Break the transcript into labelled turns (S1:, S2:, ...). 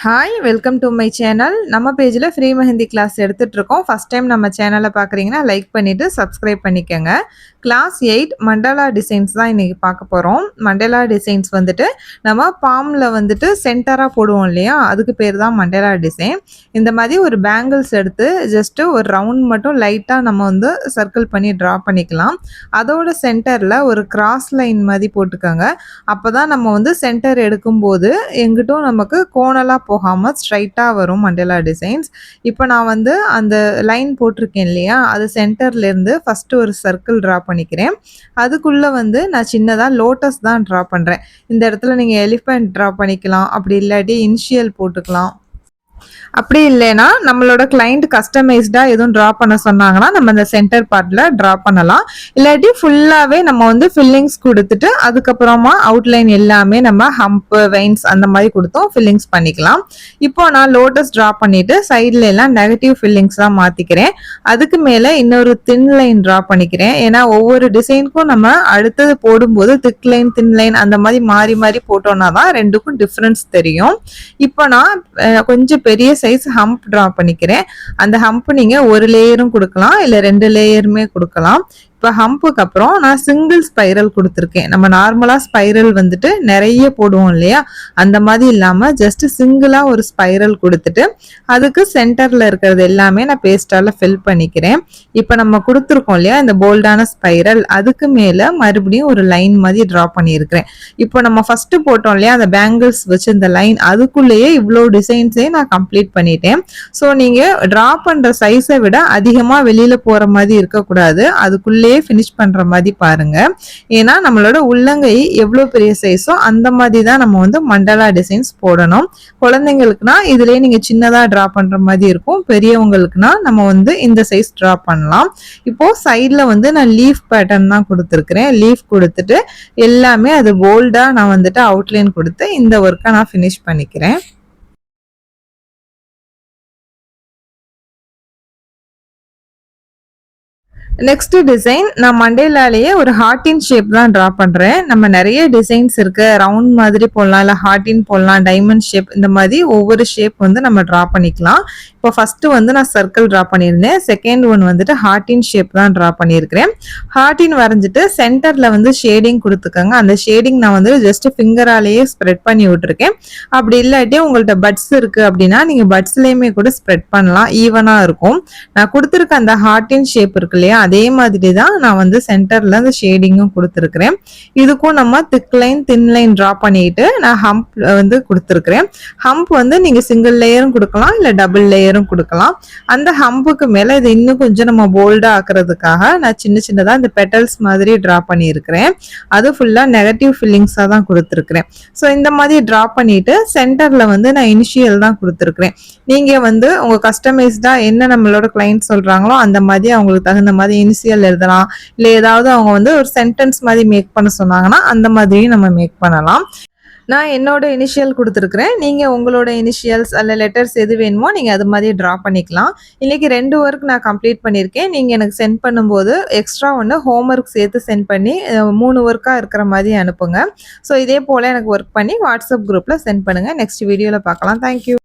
S1: Hi welcome to my channel. நம்ம பேஜில் free mehndi class எடுத்துகிட்ருக்கோம். ஃபஸ்ட் டைம் நம்ம சேனலை பார்க்குறீங்கன்னா லைக் பண்ணிவிட்டு சப்ஸ்கிரைப் பண்ணிக்கோங்க. கிளாஸ் 8 மண்டலா டிசைன்ஸ் தான் இன்றைக்கி பார்க்க போகிறோம். மண்டலா டிசைன்ஸ் வந்துட்டு நம்ம பாமில் வந்துட்டு சென்டராக போடுவோம் இல்லையா, அதுக்கு பேர் தான் மண்டலா டிசைன். இந்த மாதிரி ஒரு பேங்கிள்ஸ் எடுத்து ஜஸ்ட்டு ஒரு ரவுண்ட் மட்டும் லைட்டாக நம்ம வந்து சர்க்கிள் பண்ணி ட்ரா பண்ணிக்கலாம். அதோட சென்டரில் ஒரு கிராஸ் லைன் மாதிரி போட்டுக்கோங்க. அப்போ தான் நம்ம வந்து சென்டர் எடுக்கும்போது எங்கிட்டும் நமக்கு கோணலாக போகாமல் ஸ்ட்ரைட்டாக வரும் மண்டலா டிசைன்ஸ். இப்போ நான் வந்து அந்த லைன் போட்டிருக்கேன் இல்லையா, அது சென்டர்லேருந்து ஃபஸ்ட்டு ஒரு சர்க்கிள் ட்ரா பண்ணிக்கிறேன். அதுக்குள்ளே வந்து நான் சின்னதாக லோட்டஸ் தான் ட்ரா பண்ணுறேன். இந்த இடத்துல நீங்கள் எலிஃபென்ட் ட்ரா பண்ணிக்கலாம், அப்படி இல்லாட்டி இனிஷியல் போட்டுக்கலாம். அப்படி இல்லைன்னா நம்மளோட கிளைண்ட் கஸ்டமைஸ்டாக எதுவும் ட்ரா பண்ண சொன்னாங்கன்னா நம்ம இந்த சென்டர் பார்ட்டில் ட்ரா பண்ணலாம். இல்லாட்டி ஃபுல்லாகவே நம்ம வந்து ஃபில்லிங்ஸ் கொடுத்துட்டு அதுக்கப்புறமா அவுட்லைன் எல்லாமே நம்ம ஹம்ப்பு வெயின்ஸ் அந்த மாதிரி கொடுத்தோம் ஃபில்லிங்ஸ் பண்ணிக்கலாம். இப்போ நான் லோட்டஸ் ட்ரா பண்ணிவிட்டு சைடில் எல்லாம் நெகட்டிவ் ஃபில்லிங்ஸாக மாற்றிக்கிறேன். அதுக்கு மேலே இன்னொரு தின் லைன் ட்ரா பண்ணிக்கிறேன். ஏன்னா ஒவ்வொரு டிசைனுக்கும் நம்ம அடுத்தது போடும்போது திக் லைன் தின் லைன் அந்த மாதிரி மாறி மாறி போட்டோம்னா தான் ரெண்டுக்கும் டிஃப்ரென்ஸ் தெரியும். இப்போ நான் கொஞ்சம் பெரிய சைஸ் ஹம்ப் ட்ரா பண்ணிக்கிறேன். அந்த ஹம்ப் நீங்க ஒரு லேயரும் கொடுக்கலாம், இல்ல 2 லேயருமே கொடுக்கலாம். இப்போ ஹம்புக்கு அப்புறம் நான் சிங்கிள் ஸ்பைரல் கொடுத்துருக்கேன். நம்ம நார்மலாக ஸ்பைரல் வந்துட்டு நிறைய போடுவோம் இல்லையா, அந்த மாதிரி இல்லாமல் ஜஸ்ட் சிங்கிளாக ஒரு ஸ்பைரல் கொடுத்துட்டு அதுக்கு சென்டரில் இருக்கிறது எல்லாமே நான் பேஸ்டால ஃபில் பண்ணிக்கிறேன். இப்போ நம்ம கொடுத்துருக்கோம் இல்லையா இந்த போல்டான ஸ்பைரல், அதுக்கு மேலே மறுபடியும் ஒரு லைன் மாதிரி ட்ரா பண்ணியிருக்கிறேன். இப்போ நம்ம ஃபஸ்ட்டு போட்டோம் இல்லையா அந்த பேங்கிள்ஸ் வச்சு இந்த லைன், அதுக்குள்ளேயே இவ்வளோ டிசைன்ஸே நான் கம்ப்ளீட் பண்ணிட்டேன். ஸோ நீங்கள் ட்ரா பண்ணுற சைஸை விட அதிகமாக வெளியில் போகிற மாதிரி இருக்கக்கூடாது, அதுக்குள்ளே ஃபினிஷ் பண்ற மாதிரி பாருங்க. ஏன்னா நம்மளோட உள்ளங்கை எவ்வளவு பெரிய சைஸோ அந்த மாதிரி தான் நம்ம வந்து மண்டலா டிசைன்ஸ் போடணும். குழந்தைங்களுக்குனா இதுலயே நீங்க சின்னதா டிரா பண்ற மாதிரி இருக்கும், பெரியவங்களுக்குனா நம்ம வந்து இந்த சைஸ் டிரா பண்ணலாம். இப்போ சைட்ல வந்து நான் லீஃப் பேட்டர்ன் தான் கொடுத்துருக்கிறேன். லீஃப் கொடுத்துட்டு எல்லாமே அது போல்டா நான் வந்துட்டு அவுட்லைன் கொடுத்து இந்த ஒர்க்கை நான் ஃபினிஷ் பண்ணிக்கிறேன். நெக்ஸ்ட் டிசைன் நான் மண்டேலாலேயே ஒரு ஹார்டின் ஷேப் தான் ட்ரா பண்றேன். நம்ம நிறைய டிசைன்ஸ் இருக்கு, ரவுண்ட் மாதிரி போடலாம், இல்லை ஹார்டின் போடலாம், டைமண்ட் ஷேப், இந்த மாதிரி ஒவ்வொரு ஷேப் வந்து நம்ம ட்ரா பண்ணிக்கலாம். இப்போ ஃபர்ஸ்ட் வந்து நான் சர்க்கிள் ட்ரா பண்ணியிருந்தேன், செகண்ட் ஒன் வந்துட்டு ஹார்டின் ஷேப் தான் ட்ரா பண்ணியிருக்கிறேன். ஹார்டின் வரைஞ்சிட்டு சென்டர்ல வந்து ஷேடிங் கொடுத்துக்கோங்க. அந்த ஷேடிங் நான் வந்து ஜஸ்ட் ஃபிங்கராலேயே ஸ்ப்ரெட் பண்ணி விட்டுருக்கேன். அப்படி இல்லாட்டி உங்கள்ட்ட பட்ஸ் இருக்கு அப்படின்னா நீங்க பட்ஸ்லயுமே கூட ஸ்ப்ரெட் பண்ணலாம், ஈவனா இருக்கும். நான் கொடுத்துருக்க அந்த ஹார்டின் ஷேப் இருக்கு இல்லையா, அதே மாதிரி தான் நான் வந்து சென்டர்ல அந்த ஷேடிங்கும் கொடுத்துருக்கிறேன். இதுக்கும் நம்ம thick line thin line draw பண்ணிட்டு நான் ஹம்ப் வந்து கொடுத்துருக்கிறேன். ஹம்ப் வந்து நீங்க சிங்கிள் லேயரும் கொடுக்கலாம், இல்ல டபுள் லேயரும் கொடுக்கலாம். அந்த ஹம்புக்கு மேல இது இன்னும் கொஞ்சம் நம்ம போல்டா ஆக்குறதுக்காக நான் சின்ன சின்னதா இந்த பெட்டல்ஸ் மாதிரி ட்ரா பண்ணியிருக்கிறேன். அது ஃபுல்லா நெகட்டிவ் ஃபில்லிங்ஸா தான் கொடுத்துருக்கிறேன். ஸோ இந்த மாதிரி ட்ரா பண்ணிட்டு சென்டர்ல வந்து நான் இனிஷியல் தான் கொடுத்துருக்கிறேன். நீங்க வந்து உங்க கஸ்டமைஸ்டா என்ன நம்மளோட கிளைண்ட் சொல்றாங்களோ அந்த மாதிரி அவங்களுக்கு தகுந்த மாதிரி இனிஷியல் எழுதலாம், இல்லை ஏதாவது அவங்க வந்து ஒரு சென்டென்ஸ் மாதிரி மேக் பண்ண சொன்னாங்கன்னா அந்த மாதிரியும் நம்ம மேக் பண்ணலாம். நான் என்னோட இனிஷியல் கொடுத்துருக்குறேன். நீங்கள் உங்களோட இனிஷியல்ஸ் அல்ல லெட்டர்ஸ் எது வேணுமோ நீங்கள் அது மாதிரி ட்ரா பண்ணிக்கலாம். இன்றைக்கி 2 ஒர்க் நான் கம்ப்ளீட் பண்ணியிருக்கேன். நீங்கள் எனக்கு சென்ட் பண்ணும்போது எக்ஸ்ட்ரா ஒன்று ஹோம் ஒர்க் சேர்த்து சென்ட் பண்ணி 3 ஒர்க்காக இருக்கிற மாதிரி அனுப்புங்க. ஸோ இதே போல் எனக்கு ஒர்க் பண்ணி வாட்ஸ்அப் குரூப்பில் சென்ட் பண்ணுங்கள். நெக்ஸ்ட் வீடியோவில் பார்க்கலாம். தேங்க்யூ.